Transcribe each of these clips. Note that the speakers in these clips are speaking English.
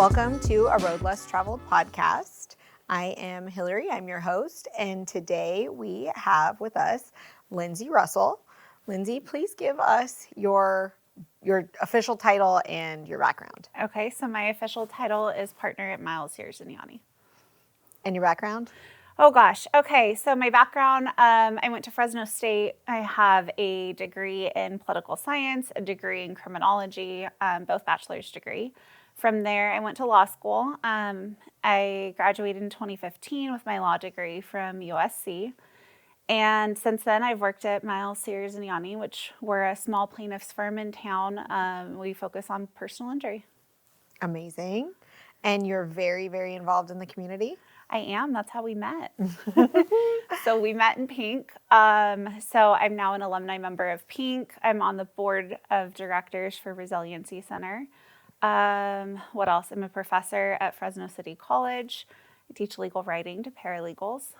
Welcome to A Road Less Traveled podcast. I am Hilary, I'm your host, and today we have with us Lyndsie Russell. Lyndsie, please give us your official title and your background. Okay, so my official title is partner at Miles, Sears, and Yanni. And your background? Oh gosh, okay, so my background, I went to Fresno State. I have a degree in political science, a degree in criminology, both bachelor's degree. From there, I went to law school. I graduated in 2015 with my law degree from USC. And since then, I've worked at Miles, Sears, and Yanni, which we're a small plaintiffs firm in town. We focus on personal injury. Amazing. And you're very, very involved in the community? I am. That's how we met. So we met in Pink. So I'm now an alumni member of Pink. I'm on the board of directors for Resiliency Center. What else? I'm a professor at Fresno City College. I teach legal writing to paralegals.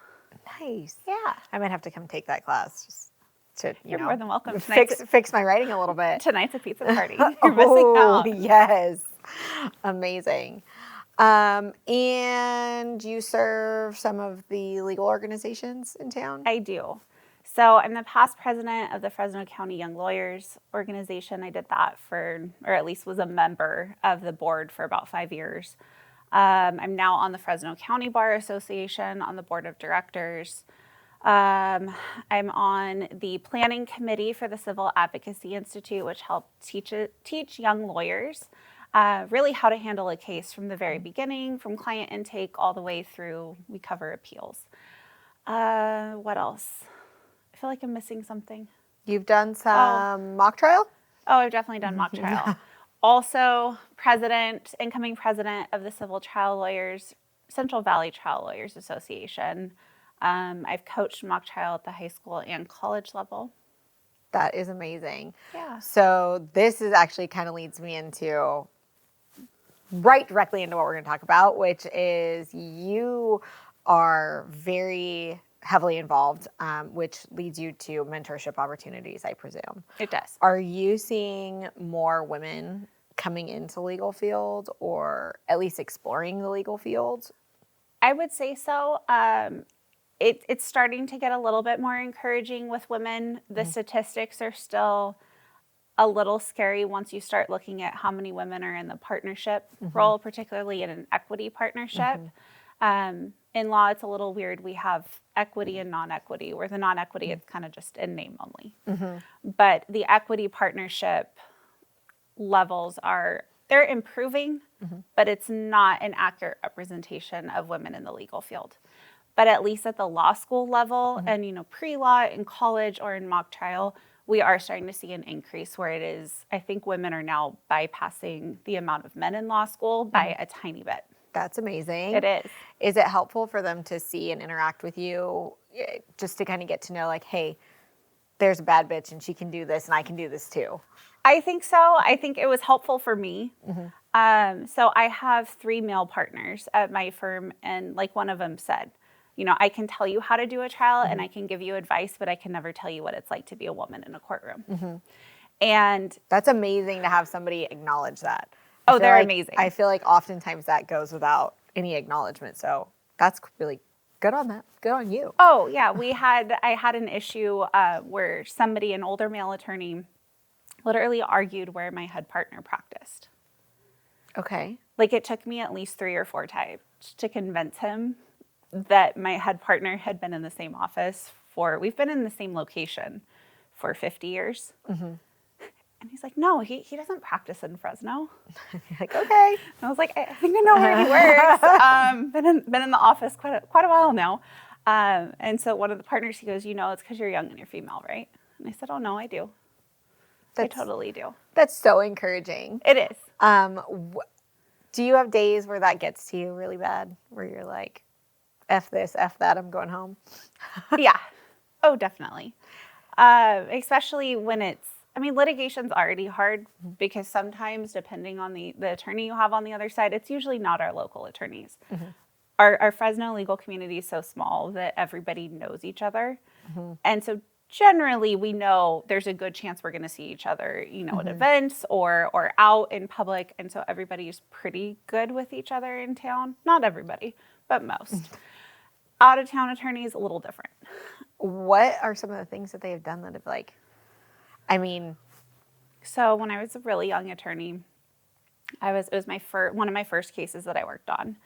Nice. Yeah. I might have to come take that class just to, You're more than welcome. Fix my writing a little bit. Tonight's a pizza party. You're missing out. Yes. Amazing. And you serve some of the legal organizations in town? I do. So I'm the past president of the Fresno County Young Lawyers Organization. I did that or at least was a member of the board for about 5 years. I'm now on the Fresno County Bar Association on the board of directors. I'm on the planning committee for the Civil Advocacy Institute, which helped teach young lawyers really how to handle a case from the very beginning, from client intake all the way through. We cover appeals. What else? I feel like I'm missing something. You've done some mock trial? Oh, I've definitely done mock trial. Also, incoming president of the Central Valley Trial Lawyers Association. I've coached mock trial at the high school and college level. That is amazing. Yeah. So this is actually kind of leads me into directly into what we're going to talk about, which is you are very heavily involved, which leads you to mentorship opportunities, I presume. It does. Are you seeing more women coming into legal field or at least exploring the legal field? I would say so. It's starting to get a little bit more encouraging with women. The statistics are still a little scary once you start looking at how many women are in the partnership role, particularly in an equity partnership. In law, it's a little weird. We have equity and non-equity, where the non-equity it's kind of just in name only. But the equity partnership levels they're improving, but it's not an accurate representation of women in the legal field. But at least at the law school level and, pre-law in college or in mock trial, we are starting to see an increase where it is, I think women are now bypassing the amount of men in law school by a tiny bit. That's amazing. It is. Is it helpful for them to see and interact with you just to kind of get to know, like, hey, there's a bad bitch and she can do this and I can do this too? I think so. I think it was helpful for me. So I have 3 male partners at my firm, and like one of them said, I can tell you how to do a trial and I can give you advice, but I can never tell you what it's like to be a woman in a courtroom. And that's amazing to have somebody acknowledge that. Oh, they're amazing. I feel like oftentimes that goes without any acknowledgement. So that's really good on that. Good on you. Oh, yeah. I had an issue where an older male attorney, literally argued where my head partner practiced. Okay. Like it took me at least 3 or 4 times to convince him that my head partner had been in the same office we've been in the same location for 50 years. And he's like, no, he doesn't practice in Fresno. You're like, okay. And I was like, I think I know where he works. Been in the office quite a while now. And so one of the partners, he goes, it's because you're young and you're female, right? And I said, oh, no, I do. I totally do. That's so encouraging. It is. Do you have days where that gets to you really bad, where you're like, F this, F that, I'm going home? Yeah. Oh, definitely. Especially when litigation's already hard because sometimes, depending on the attorney you have on the other side, it's usually not our local attorneys. Our Fresno legal community is so small that everybody knows each other. And so generally we know there's a good chance we're going to see each other, at events or out in public. And so everybody's pretty good with each other in town. Not everybody, but most. Out of town attorneys, a little different. What are some of the things that they have done that have So when I was a really young attorney, it was one of my first cases that I worked on.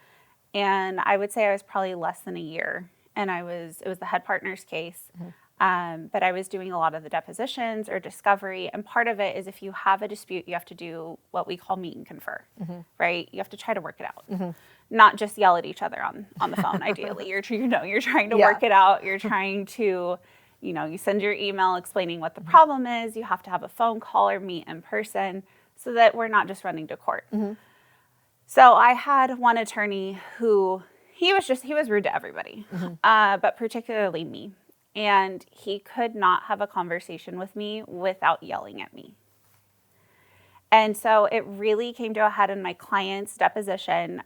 And I would say I was probably less than a year. And it was the head partner's case. But I was doing a lot of the depositions or discovery. And part of it is if you have a dispute, you have to do what we call meet and confer, right? You have to try to work it out. Not just yell at each other on the phone, ideally. You're trying to work it out. You're trying to, you send your email explaining what the problem is. You have to have a phone call or meet in person so that we're not just running to court. So I had one attorney who, he was rude to everybody, but particularly me. And he could not have a conversation with me without yelling at me. And so it really came to a head in my client's deposition.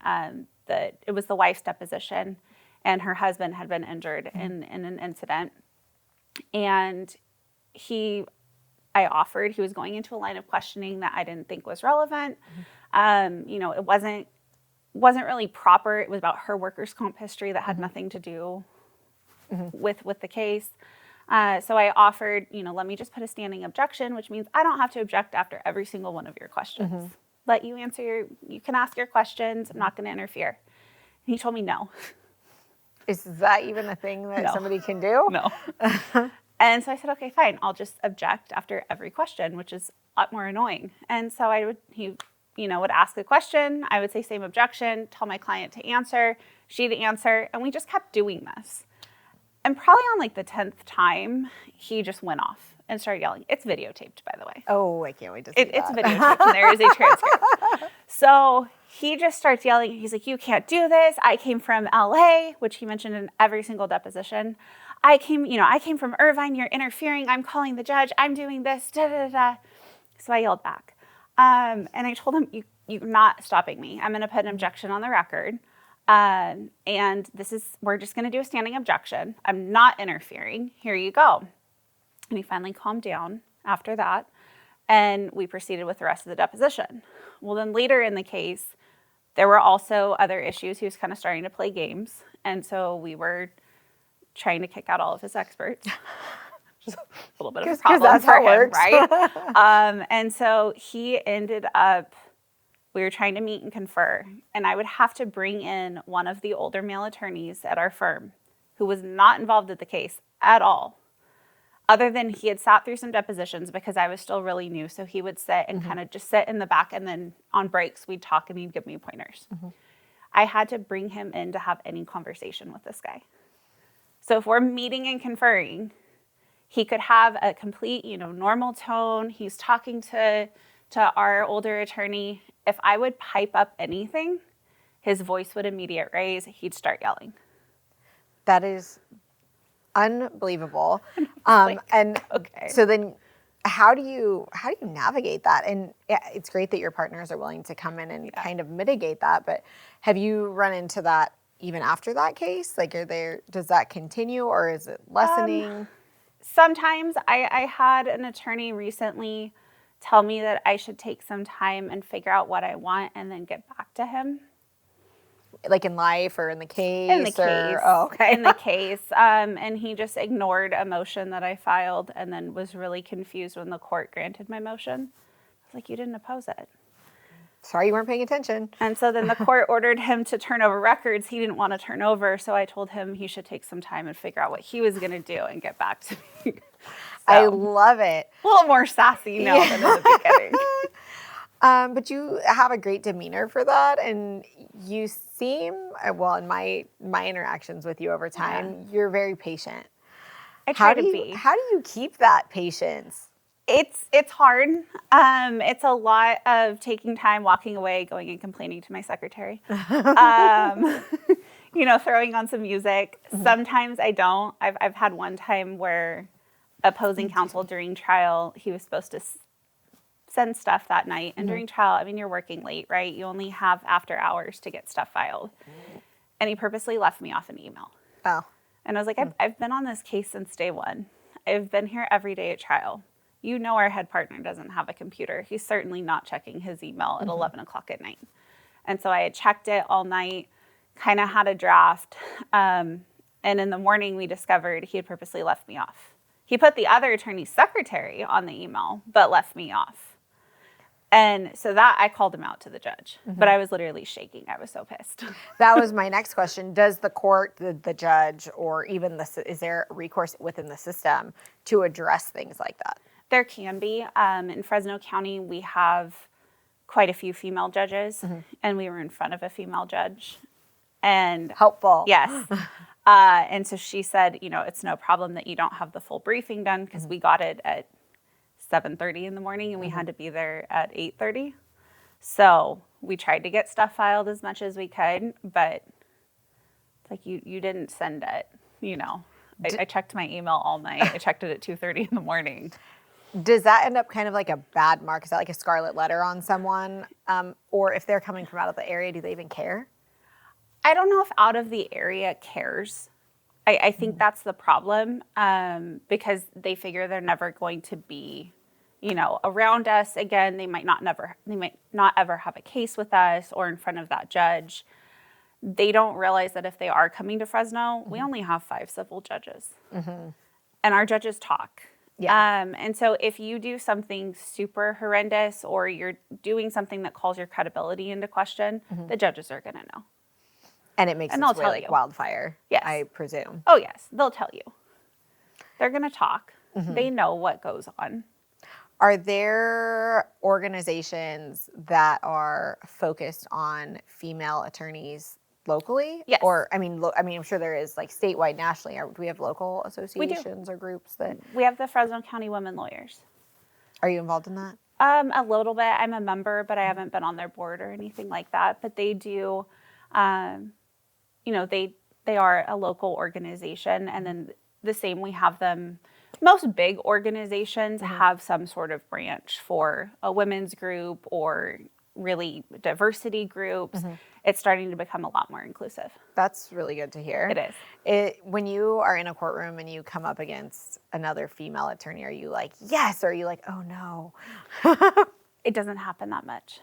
It was the wife's deposition, and her husband had been injured in an incident. And he was going into a line of questioning that I didn't think was relevant. It wasn't really proper. It was about her workers' comp history that had nothing to do with the case. So I offered, let me just put a standing objection, which means I don't have to object after every single one of your questions. Let you you can ask your questions. I'm not going to interfere. And he told me no. Is that even a thing that somebody can do? No. And so I said, okay, fine. I'll just object after every question, which is a lot more annoying. And so he would ask a question. I would say same objection, tell my client to answer. She'd answer. And we just kept doing this. And probably on the 10th time, he just went off and started yelling. It's videotaped, by the way. Oh, I can't wait to see that. It's videotaped, and there is a transcript. So he just starts yelling. He's like, you can't do this. I came from LA, which he mentioned in every single deposition. I came from Irvine. You're interfering. I'm calling the judge. I'm doing this, da, da, da. So I yelled back. And I told him, you're not stopping me. I'm going to put an objection on the record. And we're just going to do a standing objection. I'm not interfering. Here you go. And he finally calmed down after that. And we proceeded with the rest of the deposition. Well, then later in the case, there were also other issues. He was kind of starting to play games. And so we were trying to kick out all of his experts. Just a little bit of a problem for him, right? And so he ended up, we were trying to meet and confer, and I would have to bring in one of the older male attorneys at our firm who was not involved in the case at all, other than he had sat through some depositions because I was still really new. So he would sit and kind of just sit in the back, and then on breaks, we'd talk and he'd give me pointers. I had to bring him in to have any conversation with this guy. So if we're meeting and conferring, he could have a complete, normal tone. He's talking to our older attorney. If I would pipe up anything, his voice would immediately raise. He'd start yelling. That is unbelievable. Okay. So then how do you navigate that? And it's great that your partners are willing to come in and kind of mitigate that, but have you run into that even after that case? Does that continue, or is it lessening? Sometimes. I had an attorney recently tell me that I should take some time and figure out what I want and then get back to him. Like in life or in the case? In the case. Oh, okay. In the case. And he just ignored a motion that I filed and then was really confused when the court granted my motion. I was like, you didn't oppose it. Sorry, you weren't paying attention. And so then the court ordered him to turn over records he didn't want to turn over. So I told him he should take some time and figure out what he was going to do and get back to me. I love it. A little more sassy now than in the beginning. But you have a great demeanor for that, and you seem, well, in my interactions with you over time, you're very patient. I try to be. How do you keep that patience? It's hard. It's a lot of taking time, walking away, going and complaining to my secretary. Throwing on some music. Sometimes I don't. I've had one time where opposing counsel during trial, he was supposed to send stuff that night. And during trial, you're working late, right? You only have after hours to get stuff filed. And he purposely left me off an email. Oh. And I was like, I've been on this case since day one. I've been here every day at trial. You know our head partner doesn't have a computer. He's certainly not checking his email at 11 o'clock at night. And so I had checked it all night, kind of had a draft. And in the morning, we discovered he had purposely left me off. He put the other attorney's secretary on the email, but left me off. And so that I called him out to the judge, but I was literally shaking. I was so pissed. That was my next question. Does the court, the judge, or even is there recourse within the system to address things like that? There can be. In Fresno County, we have quite a few female judges, and we were in front of a female judge. And helpful. Yes. And so she said, it's no problem that you don't have the full briefing done, because we got it at 7:30 in the morning and we had to be there at 8:30. So we tried to get stuff filed as much as we could, but it's like you didn't send it, I checked my email all night. I checked it at 2:30 in the morning. Does that end up kind of like a bad mark? Is that like a scarlet letter on someone? Or if they're coming from out of the area, do they even care? I don't know if out of the area cares. I think that's the problem, because they figure they're never going to be around us again. They might not ever have a case with us or in front of that judge. They don't realize that if they are coming to Fresno, we only have 5 civil judges, and our judges talk. Yeah. And so if you do something super horrendous or you're doing something that calls your credibility into question, the judges are going to know. And it makes its way like wildfire, yes. I presume. Oh, yes. They'll tell you. They're going to talk. They know what goes on. Are there organizations that are focused on female attorneys locally? Yes. Or, I'm sure there is like statewide, nationally. Do we have local associations or groups that? We have the Fresno County Women Lawyers. Are you involved in that? A little bit. I'm a member, but I haven't been on their board or anything like that. But they do, they are a local organization. And then the same, we have them. Most big organizations have some sort of branch for a women's group or really diversity groups. It's starting to become a lot more inclusive. That's really good to hear. It is. When you are in a courtroom and you come up against another female attorney, are you like, yes? Or are you like, oh no? It doesn't happen that much.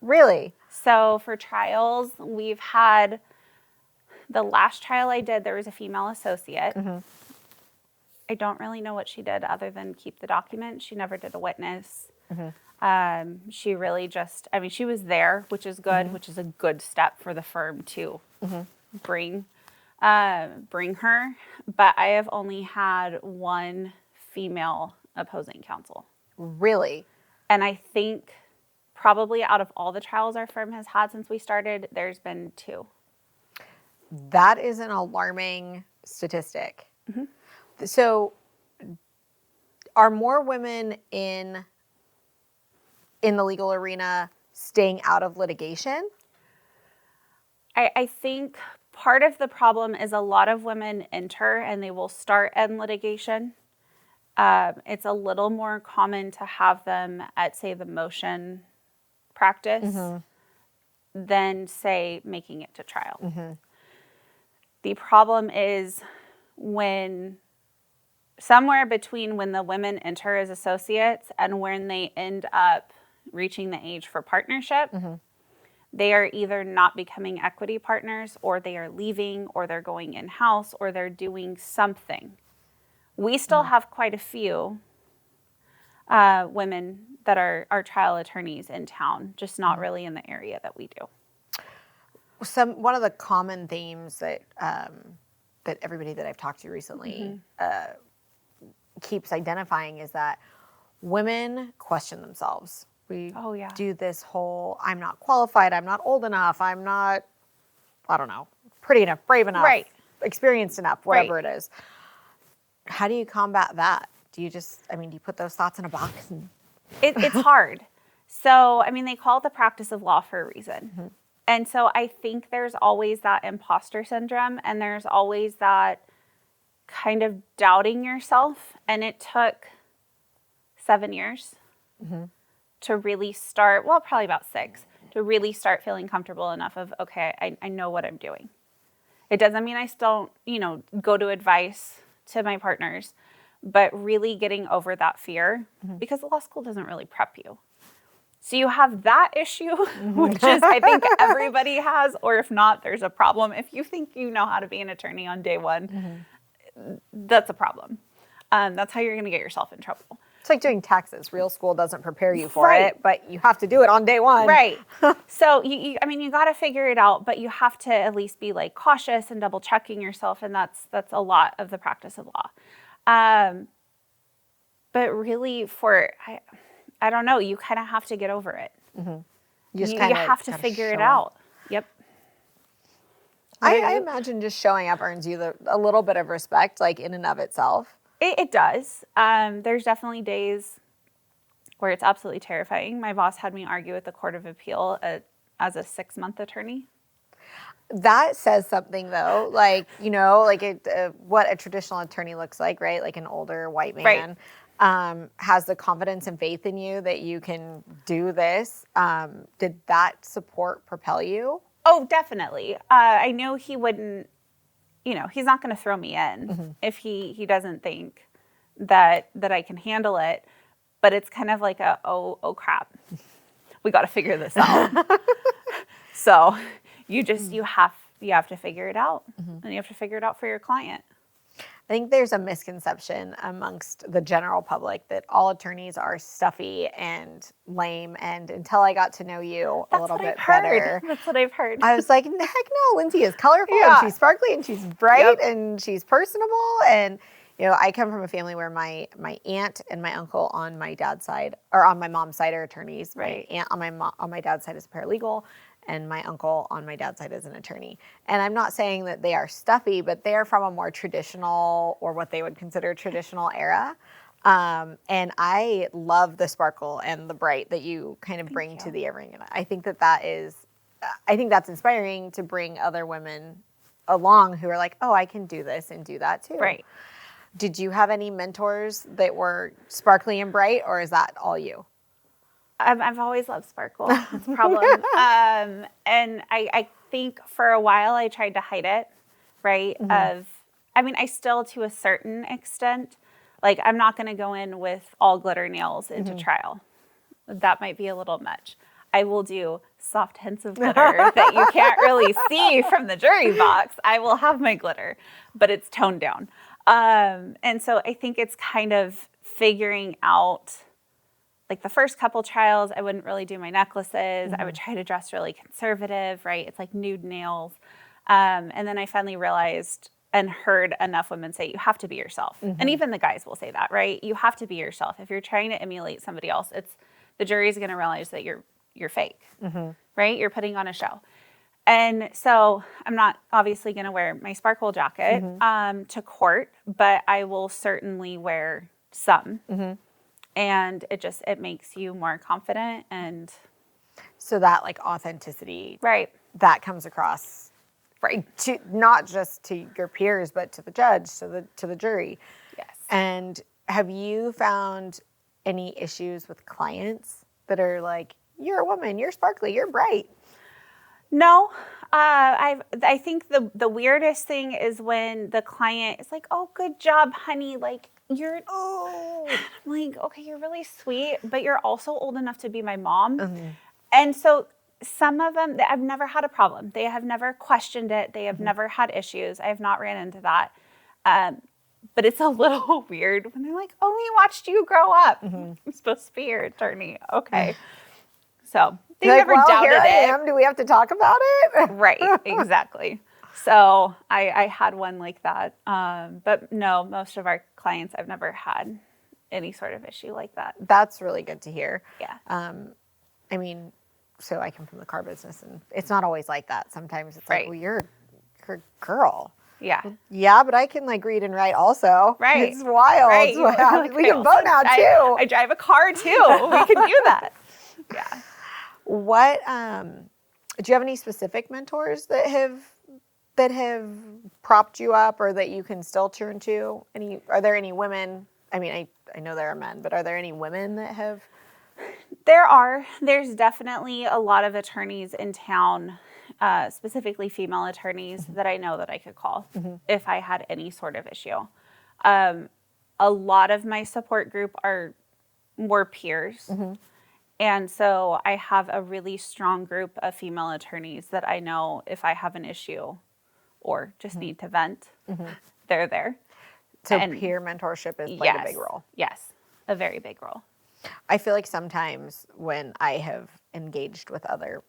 Really? So for trials, we've had, the last trial I did, there was a female associate. I don't really know what she did other than keep the document. She never did a witness. She really just, she was there, which is good, which is a good step for the firm to bring her. But I have only had one female opposing counsel. Really? And I think probably out of all the trials our firm has had since we started, there's been 2. That is an alarming statistic. So are more women in the legal arena staying out of litigation? I think part of the problem is a lot of women enter and they will start in litigation. It's a little more common to have them at, say, the motion practice than, say, making it to trial. The problem is when somewhere between when the women enter as associates and when they end up reaching the age for partnership, they are either not becoming equity partners, or they are leaving, or they're going in-house, or they're doing something. We still have quite a few women that are trial attorneys in town, just not really in the area that we do. One of the common themes that everybody that I've talked to recently keeps identifying is that women question themselves. We do this whole, I'm not qualified, I'm not old enough, I'm not, I don't know, pretty enough, brave enough, experienced enough, whatever it is. How do you combat that? Do you just, do you put those thoughts in a box? It's hard. So, they call it the practice of law for a reason. And so I think there's always that imposter syndrome, and there's always that kind of doubting yourself. And it took 7 years to really start, well, probably about 6, to really start feeling comfortable enough of, okay, I know what I'm doing. It doesn't mean I still, go to advice to my partners, but really getting over that fear because the law school doesn't really prep you. So you have that issue, which is, I think everybody has, or if not, there's a problem. If you think you know how to be an attorney on day one, that's a problem. That's how you're going to get yourself in trouble. It's like doing taxes. Real school doesn't prepare you for it, but you have to do it on day one. Right. So you got to figure it out, but you have to at least be like cautious and double checking yourself. And that's a lot of the practice of law. But really I don't know, you kind of have to get over it. You have to figure it out. Yep. I imagine just showing up earns you a little bit of respect, like in and of itself. It does. There's definitely days where it's absolutely terrifying. My boss had me argue at the Court of Appeal as a 6-month attorney. That says something, though, like, what a traditional attorney looks like, right? Like an older white man has the confidence and faith in you that you can do this. Did that support propel you? Oh, definitely. I knew he wouldn't, he's not going to throw me in if he doesn't think that I can handle it. But it's kind of like oh crap, we got to figure this out. So you have to figure it out, and you have to figure it out for your client. I think there's a misconception amongst the general public that all attorneys are stuffy and lame. And until I got to know you a little bit better, that's what I've heard. I was like, heck no, Lyndsie is colorful and she's sparkly and she's bright and she's personable. And I come from a family where my aunt and my uncle on my dad's side, or on my mom's side, are attorneys. Right. My aunt on my dad's side is a paralegal, and my uncle on my dad's side is an attorney. And I'm not saying that they are stuffy, but they're from a more traditional, or what they would consider traditional era. And I love the sparkle and the bright that you kind of bring to the ring. And I think that's inspiring to bring other women along who are like, oh, I can do this and do that too. Right. Did you have any mentors that were sparkly and bright, or is that all you? I've always loved sparkle. That's a problem. And I think for a while I tried to hide it, right? I still, to a certain extent, like, I'm not going to go in with all glitter nails into trial. That might be a little much. I will do soft hints of glitter that you can't really see from the jury box. I will have my glitter, but it's toned down. And so I think it's kind of figuring out, like the first couple trials, I wouldn't really do my necklaces. I would try to dress really conservative, right? It's like nude nails. And then I finally realized and heard enough women say, you have to be yourself. And even the guys will say that, right? You have to be yourself. If you're trying to emulate somebody else, the jury's going to realize that you're fake, right? You're putting on a show. And so I'm not obviously going to wear my sparkle jacket to court, but I will certainly wear some. And it makes you more confident. And so that, like, authenticity, right, that comes across, right, to not just to your peers, but to the judge, to the jury. Yes. And have you found any issues with clients that are like, you're a woman, you're sparkly, you're bright? No. I think the weirdest thing is when the client is like, oh, good job, honey. Like, I'm like, okay, you're really sweet, but you're also old enough to be my mom. And so some of them, I've never had a problem. They have never questioned it. They have never had issues. I have not ran into that. But it's a little weird when they're like, oh, we watched you grow up. I'm supposed to be your attorney. Okay. So they never doubted it. Do we have to talk about it? Right, exactly. So I had one like that. But no, most of our clients, I've never had any sort of issue like that. That's really good to hear. Yeah. So I come from the car business, and it's not always like that. Sometimes it's right. like, well, you're a girl. Yeah. Yeah, but I can, like, read and write also. Right. It's wild. Right. Like, we can vote now too. I drive a car too. We can do that. Yeah. What do you have any specific mentors that have propped you up, or that you can still turn to? Are there any women? I mean, I know there are men, but are there any women that have? There's definitely a lot of attorneys in town, specifically female attorneys that I know that I could call if I had any sort of issue. A a lot of my support group are more peers. And so I have a really strong group of female attorneys that I know if I have an issue or just need to vent, they're there. So peer mentorship is playing a big role. Yes, a very big role. I feel like sometimes when I have engaged with other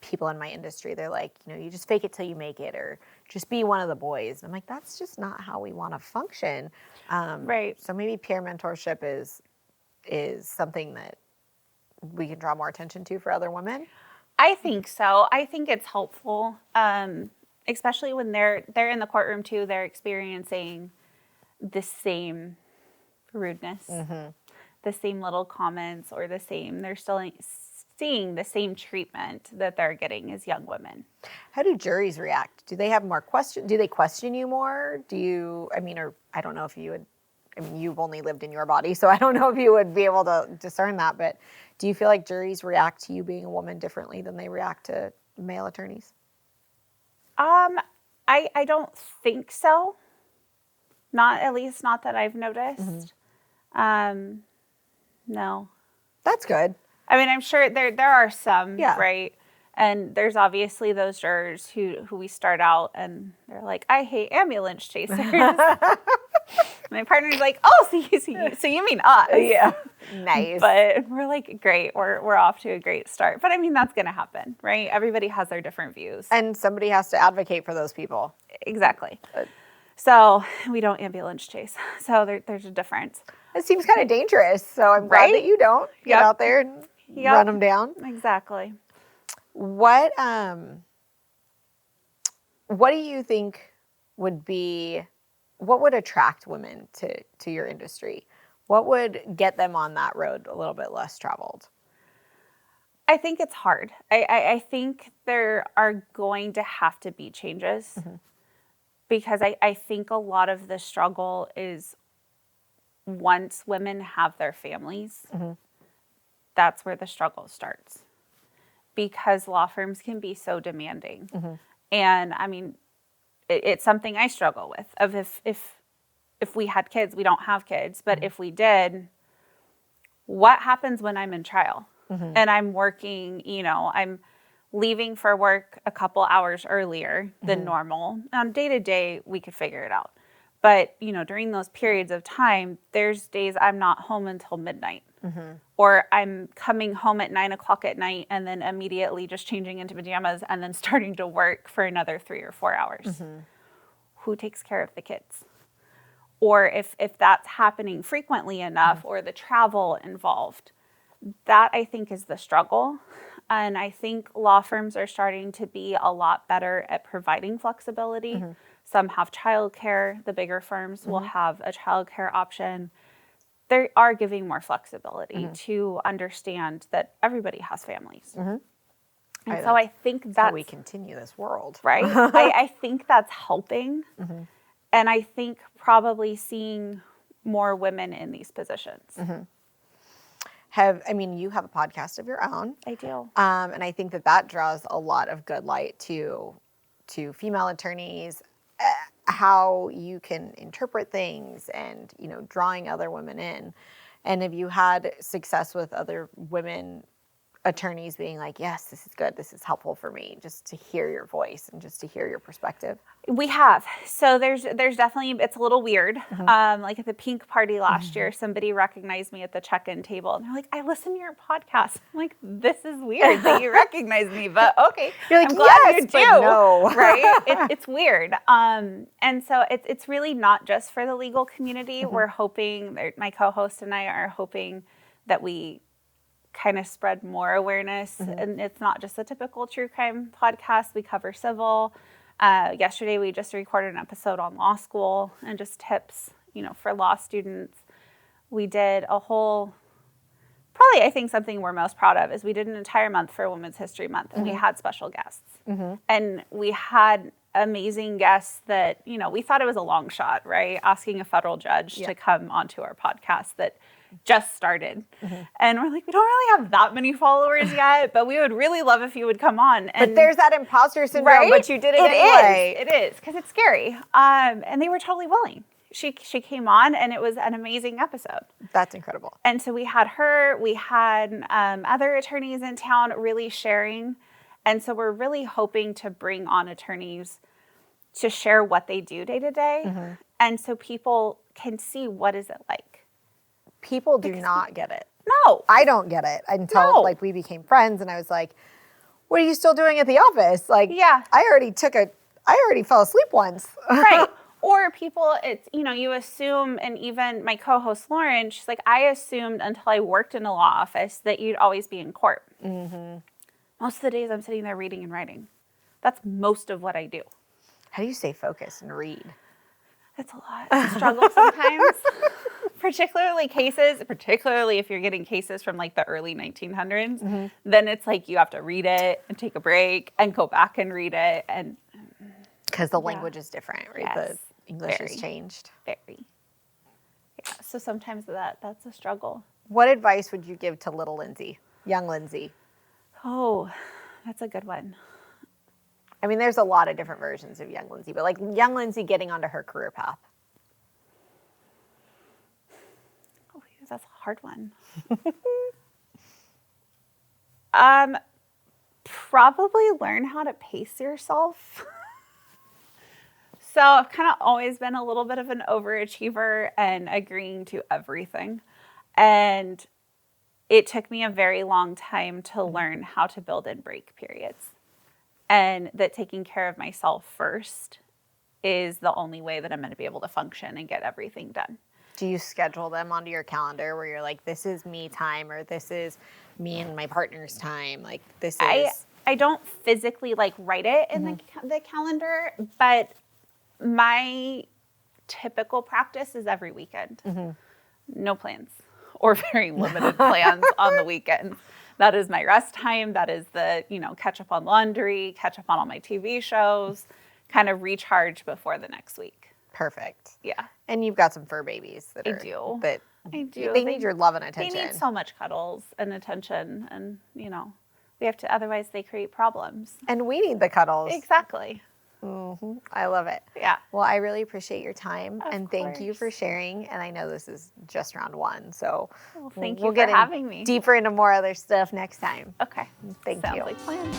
people in my industry, they're like, you just fake it till you make it, or just be one of the boys. I'm like, that's just not how we want to function. Right. So maybe peer mentorship is something that we can draw more attention to for other women. I think so. I think it's helpful, especially when they're in the courtroom too. They're experiencing the same rudeness, the same little comments, or they're still seeing the same treatment that they're getting as young women. How do juries react? Do they have more questions? Do they question you more? Or I don't know if you would, you've only lived in your body, so I don't know if you would be able to discern that, but do you feel like juries react to you being a woman differently than they react to male attorneys? I don't think so. At least not that I've noticed. No. That's good. I'm sure there are some, Yeah. right? And there's obviously those jurors who we start out and they're like, I hate ambulance chasers. My partner's like, oh, so you mean us? Yeah. Nice. But we're like, great, we're off to a great start. But that's going to happen, right? Everybody has their different views. And somebody has to advocate for those people. Exactly. So we don't ambulance chase. So there's a difference. It seems kind of dangerous. So I'm glad that you don't get out there and run them down. Exactly. What do you think what would attract women to your industry? What would get them on that road a little bit less traveled? I think it's hard. I think there are going to have to be changes because I think a lot of the struggle is once women have their families, that's where the struggle starts. Because law firms can be so demanding. And it's something I struggle with. Of if we had kids, we don't have kids, but if we did, what happens when I'm in trial? And I'm working, I'm leaving for work a couple hours earlier than normal. On day to day, we could figure it out. But, during those periods of time, there's days I'm not home until midnight. Or I'm coming home at 9:00 at night and then immediately just changing into pajamas and then starting to work for another 3 or 4 hours. Who takes care of the kids? Or if that's happening frequently enough or the travel involved, that I think is the struggle. And I think law firms are starting to be a lot better at providing flexibility. Some have childcare. The bigger firms will have a childcare option. They are giving more flexibility to understand that everybody has families. And so I think that's how we continue this world. Right? I think that's helping. And I think probably seeing more women in these positions. You have a podcast of your own. I do. And I think that draws a lot of good light to female attorneys, how you can interpret things and, drawing other women in. And have you had success with other women attorneys being like, yes, this is good, this is helpful for me, just to hear your voice and just to hear your perspective? We have. So there's definitely, it's a little weird. Like at the pink party last year, somebody recognized me at the check-in table and they're like, I listen to your podcast. I'm like, this is weird that you recognize me, but okay. You're like, I'm glad yes, you but do. no. Right? It's weird. And so it's really not just for the legal community. We're hoping, my co-host and I are hoping that we kind of spread more awareness. And it's not just a typical true crime podcast. We cover civil. Yesterday, we just recorded an episode on law school and just tips, for law students. We did a whole, probably I think something we're most proud of is we did an entire month for Women's History Month, and we had special guests. And we had amazing guests that, we thought it was a long shot, right? Asking a federal judge to come onto our podcast that just started. And we're like, we don't really have that many followers yet, but we would really love if you would come on. And but there's that imposter syndrome, right? but you did it anyway. It is, because it's scary. And they were totally willing. she came on, and it was an amazing episode. That's incredible. And so we had her, we had other attorneys in town really sharing. And so we're really hoping to bring on attorneys to share what they do day to day. And so people can see, what is it like? People do not get it. No. I don't get it until like we became friends, and I was like, what are you still doing at the office? Like, Yeah. I already fell asleep once. Right. Or people, it's, you assume, and even my co-host Lauren, she's like, I assumed until I worked in a law office that you'd always be in court. Most of the days I'm sitting there reading and writing. That's most of what I do. How do you stay focused and read? It's a lot. It's a struggle sometimes. Particularly if you're getting cases from like the early 1900s, then it's like you have to read it and take a break and go back and read it. And because the language is different, right? Yes, the English very. has changed. Very. Yeah. So sometimes that's a struggle. What advice would you give to little Lyndsie, young Lyndsie? Oh, that's a good one. I mean, there's a lot of different versions of young Lyndsie, but like young Lyndsie getting onto her career path. Oh, that's a hard one. Probably learn how to pace yourself. So I've kind of always been a little bit of an overachiever and agreeing to everything. And it took me a very long time to learn how to build in break periods. And that taking care of myself first is the only way that I'm going to be able to function and get everything done. Do you schedule them onto your calendar where you're like, this is me time, or this is me and my partner's time? Like this is... I don't physically like write it in the calendar, but my typical practice is every weekend. No plans or very limited plans on the weekends. That is my rest time. That is the, catch up on laundry, catch up on all my TV shows, kind of recharge before the next week. Perfect. Yeah. And you've got some fur babies that I do. They need your love and attention. They need so much cuddles and attention, and, we have to, otherwise they create problems. And we need the cuddles. Exactly. I love it. Yeah. Well, I really appreciate your time, Of thank you course. for sharing. And I know this is just round one, so Well, thank you we'll for get having me. deeper into more other stuff next time. Okay. Thank Sounds you. like plans.